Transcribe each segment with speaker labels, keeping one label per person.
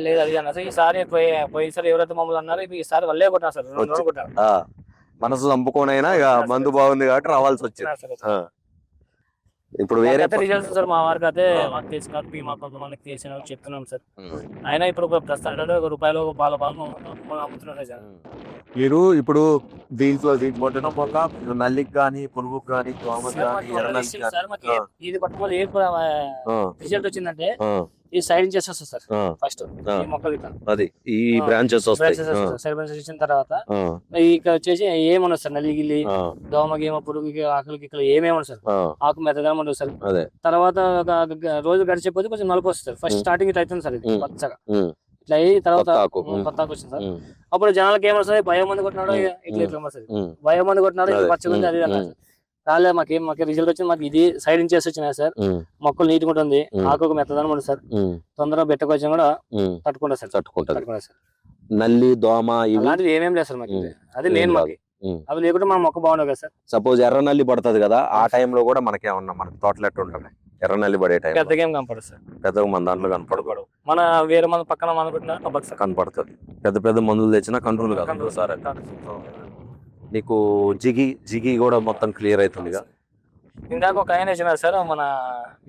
Speaker 1: లేదు అది అన్న సార్. ఈసారి పోయినసారి ఎవరైతే మమ్మల్ని అన్నారు ఈసారి వాళ్ళే కొట్టారు సార్. 2 రౌండ్లు కొట్టారు.
Speaker 2: మనసు చంపుకోనైనా ఇక మందు బాగుంది కాబట్టి రావాల్సి వచ్చింది. ఇప్పుడు వేరే
Speaker 1: రిజల్ట్స్ సార్ మా వారికి అయితే మాకు తెలిసిన మా కొంతమందికి తెలిసిన చెప్తున్నాం సార్. అయినా ఇప్పుడు ప్రస్తుతం రూపాయలు పాల పాలు అమ్ముతున్నారు సార్.
Speaker 2: మీరు ఇప్పుడు దీంట్లో కొట్టడం వల్ల నల్లికి కానీ పురుగుకి కానీ
Speaker 1: ఇది పట్టుకోవాలి ఏ రిజల్ట్ వచ్చిందంటే ఈ సైడ్ చేసేస్తా సార్. ఫస్ట్ ఈ మొక్కలు
Speaker 2: అది ఈ బ్రాంచెస్
Speaker 1: వచ్చిన తర్వాత ఇక్కడ వచ్చేసి ఏమన్నా సార్ నల్లి గిల్లి దోమ గేమ పురుగుకి ఆకులకి ఇక్కడ ఏమేమన్నా సార్. ఆకు మెత్తగా ఉండదు సార్. తర్వాత రోజు గడిచిపోతే కొంచెం నలుపు వస్తుంది సార్. ఫస్ట్ స్టార్టింగ్ ఇట్లా అవుతుంది సార్. ఇది పచ్చగా ఇట్లా అయ్యి తర్వాత కొత్త ఆకు వచ్చింది సార్. అప్పుడు జనాలకి ఏమొస్తుంది భయం మంది కొట్టినాడు ఇట్లా ఇట్లా వస్తుంది. భయం మంది కొట్టినాడు పచ్చగా ఉంది అది అన్నారు. రాలే మాకు రిజల్ట్ వచ్చింది. మాకు ఇది సైడ్ నుంచి వచ్చినాయి సార్. మొక్కలు నీట్గా ఉంటుంది. ఆకు మెత్తదనం ఉంటుంది సార్. తొందరగా బెట్టకొచ్చిన కూడా తట్టుకుంటా సార్. తట్టుకుంటా సార్.
Speaker 2: నల్లి దోమ
Speaker 1: ఇలాంటివి ఏమేమి లేదు సార్ మాకు. అది నేను మాకు అవి లేకుంటే మన మొక్క బాగుండవు కదా సార్.
Speaker 2: సపోజ్ ఎర్ర నల్లి పడుతుంది కదా, ఆ టైంలో కూడా మనకేమన్నా మనకి తోటలు ఎట్టు ఉంటుంది ఎర్ర నల్లి పడే టైం
Speaker 1: పెద్దగా ఏం కనపడదు సార్.
Speaker 2: పెద్దగా మన దాంట్లో కనపడదు.
Speaker 1: మన వేరే మంది పక్కన మన పెట్టినా
Speaker 2: కనపడుతుంది. పెద్ద పెద్ద మందులు తెచ్చినా కంట్రోల్ కాదు సార్. నీకు జిగి కూడా మొత్తం క్లియర్ అవుతుంది.
Speaker 1: ఇందాక ఒక ఆయన వచ్చినారు సార్, మన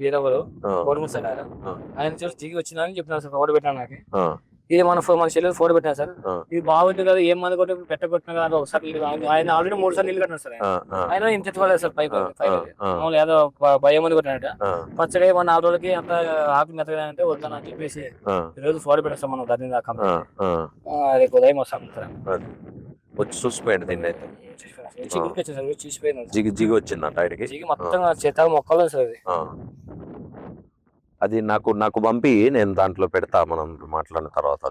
Speaker 1: వీరవరు కోడుమూరు సార్. ఆయన చూసి జిగి వచ్చినా అని చెప్పినారు సార్. ఫోటో పెట్టాను నాకు. ఇది మన చెల్లెలు ఫోటో పెట్టాను సార్. ఇది బాగుంటుంది కదా ఏం మంది కొట్టి పెట్టకొట్టిన కదా ఒకసారి ఆయన ఆల్రెడీ 3 సార్లు నీళ్ళు కట్టినారు సార్. ఆయన ఇంత ఎత్తుకోలేదు సార్. పైకి ఏదో భయం మంది కొట్టినట్ట పచ్చడి 4 రోజులకి అంత ఆకు మెత్తగా అంటే వద్దానని చెప్పేసి ఈరోజు ఫోటో పెట్టాం సార్. మనం దాని దాకా రేపు ఉదయం వస్తాం సార్.
Speaker 2: వచ్చి చూసిపోయాడు దీన్ని అయితే. జిగి వచ్చిందంట ఆయనకి
Speaker 1: మొత్తం చేత మొక్కలు సార్.
Speaker 2: అది నాకు పంపి నేను దాంట్లో పెడతా మనం మాట్లాడిన తర్వాత.